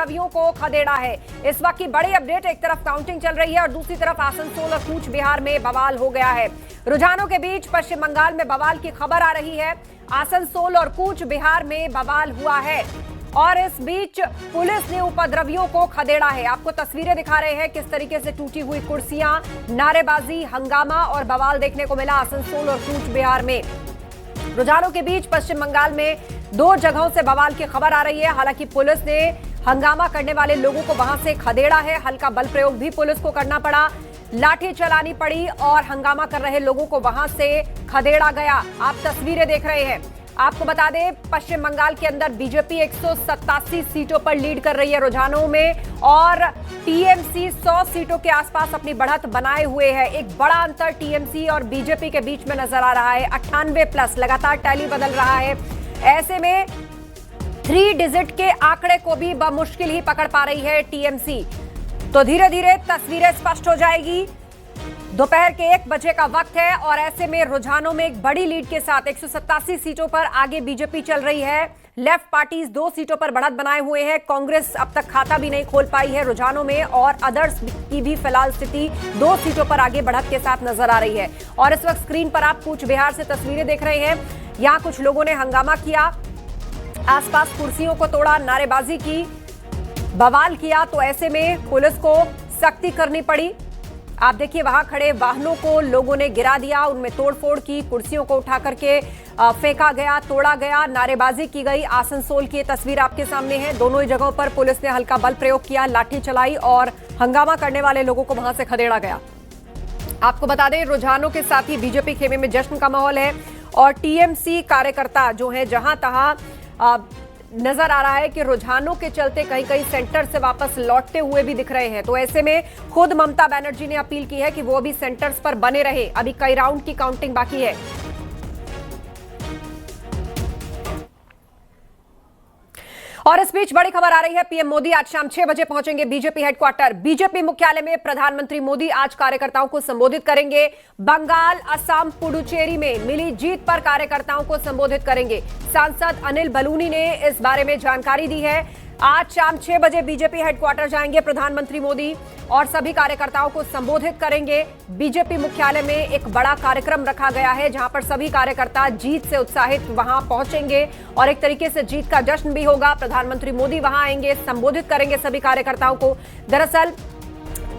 उपद्रवियों को खदेड़ा है। इस वक्त की बड़ी अपडेट, एक तरफ काउंटिंग चल रही है और दूसरी तरफ आसनसोल और कूच बिहार में बवाल हो गया है। रुझानों के बीच पश्चिम बंगाल में बवाल की खबर आ रही है। आसनसोल और कूच बिहार में बवाल हुआ है और इस बीच पुलिस ने उपद्रवियों को खदेड़ा है। आपको तस्वीरें दिखा रहे हैं किस तरीके से टूटी हुई कुर्सियां, नारेबाजी, हंगामा और बवाल देखने को मिला आसनसोल और कूच बिहार में। रुझानों के बीच पश्चिम बंगाल में 2 जगहों से बवाल की खबर आ रही है। हालांकि पुलिस ने हंगामा करने वाले लोगों को वहां से खदेड़ा है। हल्का बल प्रयोग भी पुलिस को करना पड़ा, लाठी चलानी पड़ी और हंगामा कर रहे लोगों को वहां से खदेड़ा गया। आप तस्वीरें देख रहे हैं। आपको बता दें, पश्चिम बंगाल के अंदर बीजेपी 187 सीटों पर लीड कर रही है रुझानों में और टीएमसी 100 सीटों के आसपास अपनी बढ़त बनाए हुए है। एक बड़ा अंतर टीएमसी और बीजेपी के बीच में नजर आ रहा है। 98 प्लस लगातार टैली बदल रहा है। ऐसे में 3 डिजिट के आंकड़े को भी बमुश्किल ही पकड़ पा रही है टीएमसी। तो धीरे धीरे तस्वीरें स्पष्ट हो जाएगी। दोपहर के 1 बजे का वक्त है और ऐसे में रुझानों में एक बड़ी लीड के साथ 187 सीटों पर आगे बीजेपी चल रही है। लेफ्ट पार्टीज 2 सीटों पर बढ़त बनाए हुए हैं। कांग्रेस अब तक खाता भी नहीं खोल पाई है रुझानों में और अदर्स की भी फिलहाल स्थिति 2 सीटों पर आगे बढ़त के साथ नजर आ रही है। और इस वक्त स्क्रीन पर आप कूच बिहार से तस्वीरें देख रहे हैं। यहां कुछ लोगों ने हंगामा किया, आसपास कुर्सियों को तोड़ा, नारेबाजी की, बवाल किया। तो ऐसे में पुलिस को सख्ती करनी पड़ी। आप देखिए, वहां खड़े वाहनों को लोगों ने गिरा दिया, उनमें तोड़फोड़ की, कुर्सियों को उठा करके फेंका गया, तोड़ा गया, नारेबाजी की गई। आसनसोल की तस्वीर आपके सामने है। दोनों ही जगहों पर पुलिस ने हल्का बल प्रयोग किया, लाठी चलाई और हंगामा करने वाले लोगों को वहां से खदेड़ा गया। आपको बता दें, रुझानों के साथ ही बीजेपी खेमे में जश्न का माहौल है और टीएमसी कार्यकर्ता जो है जहां तहां नजर आ रहा है कि रुझानों के चलते कहीं कहीं सेंटर से वापस लौटते हुए भी दिख रहे हैं। तो ऐसे में खुद ममता बनर्जी ने अपील की है कि वो भी सेंटर्स पर बने रहे। अभी कई राउंड की काउंटिंग बाकी है। और इस बीच बड़ी खबर आ रही है, पीएम मोदी आज शाम 6 बजे पहुंचेंगे बीजेपी हेडक्वार्टर। बीजेपी मुख्यालय में प्रधानमंत्री मोदी आज कार्यकर्ताओं को संबोधित करेंगे। बंगाल, असम, पुडुचेरी में मिली जीत पर कार्यकर्ताओं को संबोधित करेंगे। सांसद अनिल बलूनी ने इस बारे में जानकारी दी है। आज शाम 6 बजे बीजेपी हेडक्वार्टर जाएंगे प्रधानमंत्री मोदी और सभी कार्यकर्ताओं को संबोधित करेंगे। बीजेपी मुख्यालय में एक बड़ा कार्यक्रम रखा गया है जहां पर सभी कार्यकर्ता जीत से उत्साहित वहां पहुंचेंगे और एक तरीके से जीत का जश्न भी होगा। प्रधानमंत्री मोदी वहां आएंगे, संबोधित करेंगे सभी कार्यकर्ताओं को। दरअसल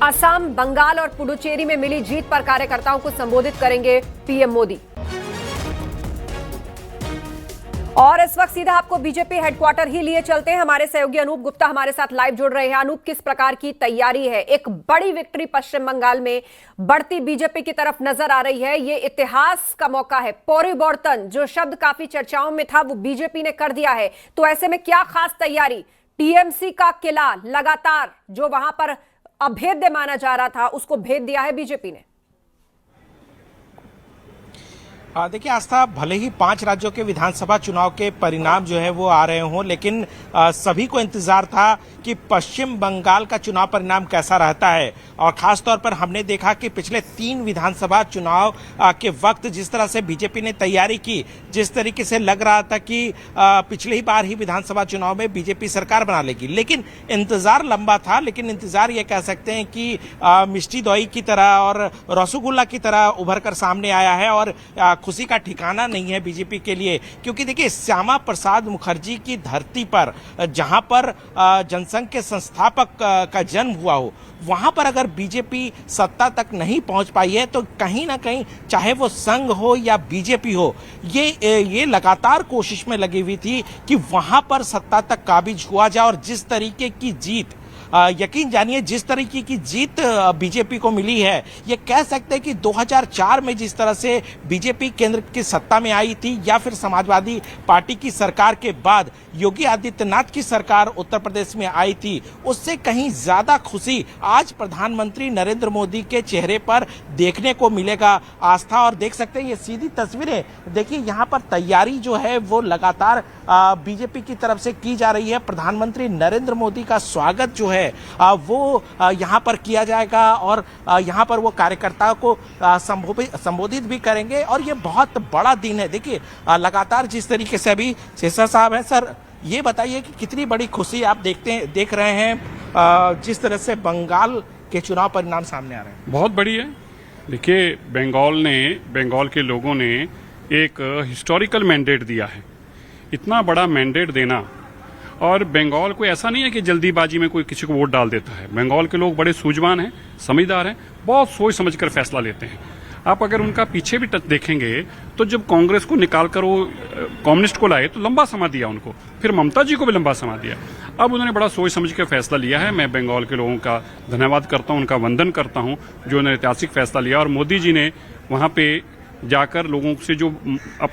असम, बंगाल और पुडुचेरी में मिली जीत पर कार्यकर्ताओं को संबोधित करेंगे पीएम मोदी। और इस वक्त सीधा आपको बीजेपी हेडक्वार्टर ही लिए चलते हैं। हमारे सहयोगी अनूप गुप्ता हमारे साथ लाइव जुड़ रहे हैं। अनूप, किस प्रकार की तैयारी है? एक बड़ी विक्ट्री पश्चिम बंगाल में बढ़ती बीजेपी की तरफ नजर आ रही है। ये इतिहास का मौका है। परिवर्तन जो शब्द काफी चर्चाओं में था वो बीजेपी ने कर दिया है। तो ऐसे में क्या खास तैयारी? टीएमसी का किला लगातार जो वहां पर अभेद्य माना जा रहा था उसको भेद दिया है बीजेपी ने। देखिए आस्था, भले ही 5 राज्यों के विधानसभा चुनाव के परिणाम जो है वो आ रहे हों, लेकिन सभी को इंतजार था कि पश्चिम बंगाल का चुनाव परिणाम कैसा रहता है। और खास तौर पर हमने देखा कि पिछले 3 विधानसभा चुनाव के वक्त जिस तरह से बीजेपी ने तैयारी की, जिस तरीके से लग रहा था कि पिछली बार ही विधानसभा चुनाव में बीजेपी सरकार बना लेगी। लेकिन इंतजार लंबा था, लेकिन इंतजार ये कह सकते हैं कि मिष्टी दोई की तरह और रसगुल्ला की तरह उभर कर सामने आया है। और खुशी का ठिकाना नहीं है बीजेपी के लिए, क्योंकि देखिए श्यामा प्रसाद मुखर्जी की धरती पर जहां पर जनसंघ के संस्थापक का जन्म हुआ हो, वहां पर अगर बीजेपी सत्ता तक नहीं पहुंच पाई है तो कहीं ना कहीं चाहे वो संघ हो या बीजेपी हो, ये लगातार कोशिश में लगी हुई थी कि वहां पर सत्ता तक काबिज हुआ जाए। और जिस तरीके की जीत, यकीन जानिए जिस तरीके की जीत बीजेपी को मिली है, ये कह सकते हैं कि 2004 में जिस तरह से बीजेपी केंद्र की सत्ता में आई थी या फिर समाजवादी पार्टी की सरकार के बाद योगी आदित्यनाथ की सरकार उत्तर प्रदेश में आई थी, उससे कहीं ज्यादा खुशी आज प्रधानमंत्री नरेंद्र मोदी के चेहरे पर देखने को मिलेगा आस्था। और देख सकते हैं ये सीधी तस्वीरें, देखिए यहाँ पर तैयारी जो है वो लगातार बीजेपी की तरफ से की जा रही है। प्रधानमंत्री नरेंद्र मोदी का स्वागत जो है वो यहाँ पर किया जाएगा और यहाँ पर वो कार्यकर्ताओं को संबोधित भी करेंगे। और ये बहुत बड़ा दिन है। देखिए लगातार जिस तरीके से अभी शेषा साहब है, सर ये बताइए कि कितनी बड़ी खुशी आप देख रहे हैं जिस तरह से बंगाल के चुनाव परिणाम सामने आ रहे हैं। बहुत बड़ी है। देखिए, बंगाल के लोगों ने एक हिस्टोरिकल मैंडेट दिया है। इतना बड़ा मैंडेट देना, और बंगाल को ऐसा नहीं है कि जल्दीबाजी में कोई किसी को वोट डाल देता है। बंगाल के लोग बड़े सूझवान हैं, समझदार हैं, बहुत सोच समझकर फैसला लेते हैं। आप अगर उनका पीछे भी देखेंगे तो जब कांग्रेस को निकाल कर वो कम्युनिस्ट को लाए तो लंबा समय दिया उनको, फिर ममता जी को भी लंबा समय दिया। अब उन्होंने बड़ा सोच समझ के फैसला लिया है। मैं बंगाल के लोगों का धन्यवाद करता हूं, उनका वंदन करता हूं जो उन्होंने ऐतिहासिक फैसला लिया। और मोदी जी ने वहां पे जाकर लोगों से जो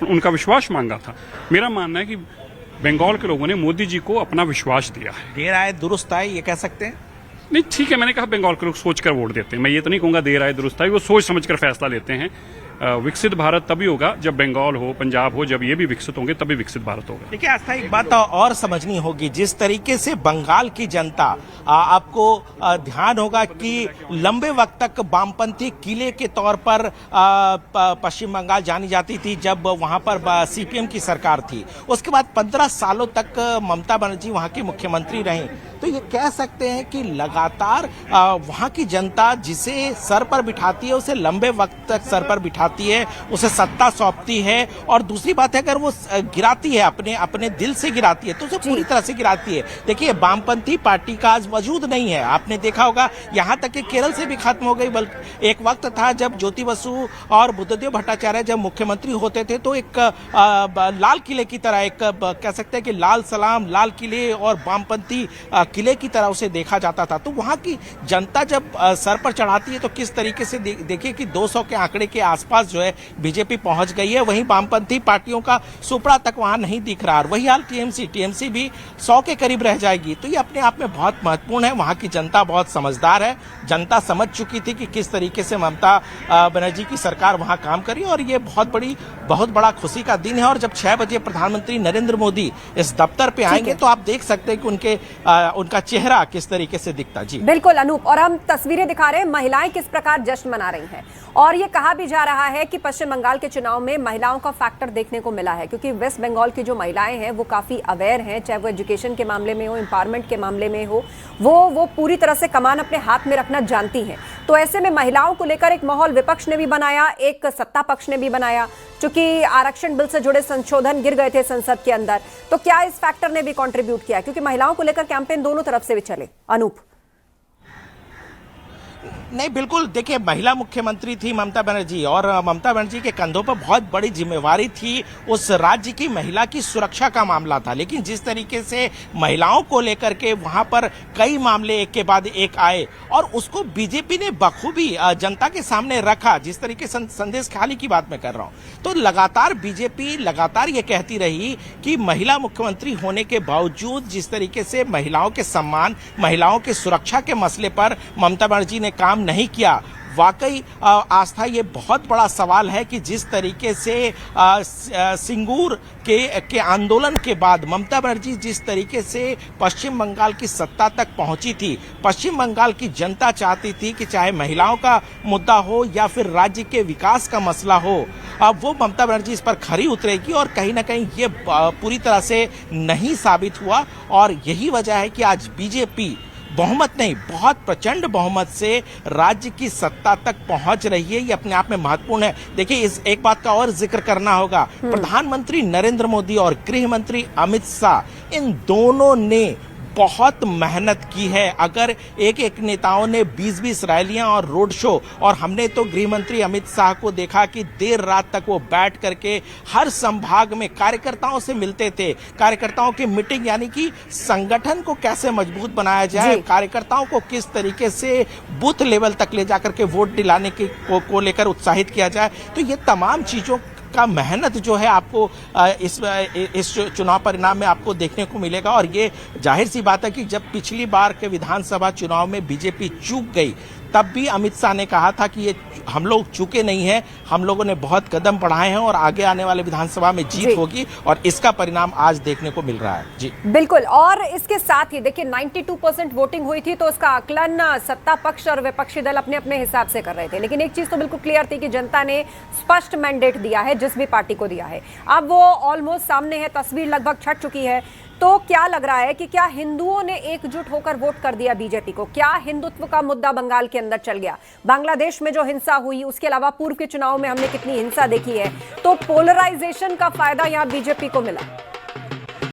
उनका विश्वास मांगा था, मेरा मानना है कि बंगाल के लोगों ने मोदी जी को अपना विश्वास दिया है। देर आए दुरुस्त आए, ये कह सकते हैं। नहीं, ठीक है, मैंने कहा बंगाल के लोग सोचकर वोट देते हैं। मैं ये तो नहीं कहूंगा देर आए दुरुस्त आए, वो सोच समझकर फैसला लेते हैं। विकसित भारत तभी होगा जब बंगाल हो, पंजाब हो, जब ये भी विकसित होंगे तभी विकसित भारत होगा। देखिए आस्था, एक बात और समझनी होगी, जिस तरीके से बंगाल की जनता, आपको ध्यान होगा कि लंबे वक्त तक वामपंथी किले के तौर पर पश्चिम बंगाल जानी जाती थी जब वहां पर सीपीएम की सरकार थी। उसके बाद 15 सालों तक ममता बनर्जी वहां की मुख्यमंत्री रहीं। तो ये कह सकते हैं कि लगातार वहां की जनता जिसे सर पर बिठाती है उसे लंबे वक्त तक सर पर बिठाती है, उसे सत्ता सौंपती है। और दूसरी बात है, अगर वो गिराती है, अपने दिल से गिराती है तो उसे पूरी तरह से गिराती है। देखिए, वामपंथी पार्टी का आज वजूद नहीं है। आपने देखा होगा यहां तक कि केरल से भी खत्म हो गई। बल्कि एक वक्त था जब ज्योति बसु और बुद्धदेव भट्टाचार्य जब मुख्यमंत्री होते थे तो एक लाल किले की तरह, एक कह सकते हैं कि लाल सलाम, लाल किले और वामपंथी किले की तरह उसे देखा जाता था। तो वहां की जनता जब सर पर चढ़ाती है तो किस तरीके से देखिए कि 200 के आंकड़े के आसपास जो है बीजेपी पहुंच गई है। वहीं वामपंथी पार्टियों का सुपड़ा तक वहां नहीं दिख रहा। वही हाल टीएमसी भी 100 के करीब रह जाएगी। तो ये अपने आप में बहुत महत्वपूर्ण है। वहां की जनता बहुत समझदार है। जनता समझ चुकी थी कि किस तरीके से ममता बनर्जी की सरकार वहां काम करी, और ये बहुत बड़ा खुशी का दिन है। और जब 6 बजे प्रधानमंत्री नरेंद्र मोदी इस दफ्तर पे आएंगे तो आप देख सकते हैं कि उनका चेहरा किस तरीके से दिखता। जी बिल्कुल अनूप, और हम तस्वीरें दिखा रहे हैं महिलाएं किस प्रकार जश्न मना रही हैं। और ये कहा भी जा रहा है कि पश्चिम बंगाल के चुनाव में महिलाओं का फैक्टर देखने को मिला है, क्योंकि वेस्ट बंगाल की जो महिलाएं हैं वो काफी अवेयर हैं, चाहे वो एजुकेशन के मामले में हो, एम्पावरमेंट के मामले में हो, वो पूरी तरह से कमान अपने हाथ में रखना जानती हैं। तो ऐसे में महिलाओं को लेकर एक माहौल विपक्ष ने भी बनाया, एक सत्ता पक्ष ने भी बनाया। चूंकि आरक्षण बिल से जुड़े संशोधन गिर गए थे संसद के अंदर, तो क्या इस फैक्टर ने भी कंट्रीब्यूट किया, क्योंकि महिलाओं को लेकर कैंपेन दोनों तरफ से भी चले। अनूप? नहीं, बिल्कुल। देखिए, महिला मुख्यमंत्री थी ममता बनर्जी, और ममता बनर्जी के कंधों पर बहुत बड़ी जिम्मेवारी थी। उस राज्य की महिला की सुरक्षा का मामला था। लेकिन जिस तरीके से महिलाओं को लेकर के वहां पर कई मामले एक के बाद एक आए, और उसको बीजेपी ने बखूबी जनता के सामने रखा, जिस तरीके से संदेश खाली की बात मैं कर रहा हूं, तो लगातार बीजेपी लगातार ये कहती रही कि महिला मुख्यमंत्री होने के बावजूद जिस तरीके से महिलाओं के सम्मान, महिलाओं के सुरक्षा के मसले पर ममता बनर्जी ने काम नहीं किया। वाकई आस्था, ये बहुत बड़ा सवाल है कि जिस तरीके से सिंगूर के आंदोलन के बाद ममता बनर्जी जिस तरीके से पश्चिम बंगाल की सत्ता तक पहुंची थी, पश्चिम बंगाल की जनता चाहती थी कि चाहे महिलाओं का मुद्दा हो या फिर राज्य के विकास का मसला हो, अब वो ममता बनर्जी इस पर खरी उतरेगी। और कहीं ना कहीं ये पूरी तरह से नहीं साबित हुआ, और यही वजह है कि आज बीजेपी बहुमत नहीं, बहुत प्रचंड बहुमत से राज्य की सत्ता तक पहुंच रही है। ये अपने आप में महत्वपूर्ण है। देखिए, इस एक बात का और जिक्र करना होगा, प्रधानमंत्री नरेंद्र मोदी और गृह मंत्री अमित शाह, इन दोनों ने बहुत मेहनत की है। अगर एक नेताओं ने 20-20 रैलियां और रोड शो, और हमने तो गृह मंत्री अमित शाह को देखा कि देर रात तक वो बैठ करके हर संभाग में कार्यकर्ताओं से मिलते थे। कार्यकर्ताओं की मीटिंग, यानी कि संगठन को कैसे मजबूत बनाया जाए, कार्यकर्ताओं को किस तरीके से बूथ लेवल तक ले जाकर के वोट दिलाने को लेकर उत्साहित किया जाए। तो ये तमाम चीजों का मेहनत जो है आपको इस चुनाव परिणाम में आपको देखने को मिलेगा। और ये जाहिर सी बात है कि जब पिछली बार के विधानसभा चुनाव में बीजेपी चूक गई, तब भी अमित शाह ने कहा था कि ये हम लोग चूके नहीं हैं, हम लोगों ने बहुत कदम बढ़ाए हैं और आगे आने वाले विधानसभा में जीत होगी, और इसका परिणाम आज देखने को मिल रहा है। जी बिल्कुल। और इसके साथ ही देखिए 92% वोटिंग हुई थी, तो उसका आकलन सत्ता पक्ष और विपक्षी दल अपने अपने हिसाब से कर रहे थे। लेकिन एक चीज तो बिल्कुल क्लियर थी कि जनता ने स्पष्ट मैंडेट दिया है जिस भी पार्टी को दिया है। अब वो ऑलमोस्ट सामने है, तस्वीर लगभग छट चुकी है। तो क्या लग रहा है कि क्या हिंदुओं ने एकजुट होकर वोट कर दिया बीजेपी को? क्या हिंदुत्व का मुद्दा बंगाल के अंदर चल गया? बांग्लादेश में जो हिंसा हुई, उसके अलावा पूर्व के चुनाव में हमने कितनी हिंसा देखी है, तो पोलराइजेशन का फायदा यहां बीजेपी को मिला।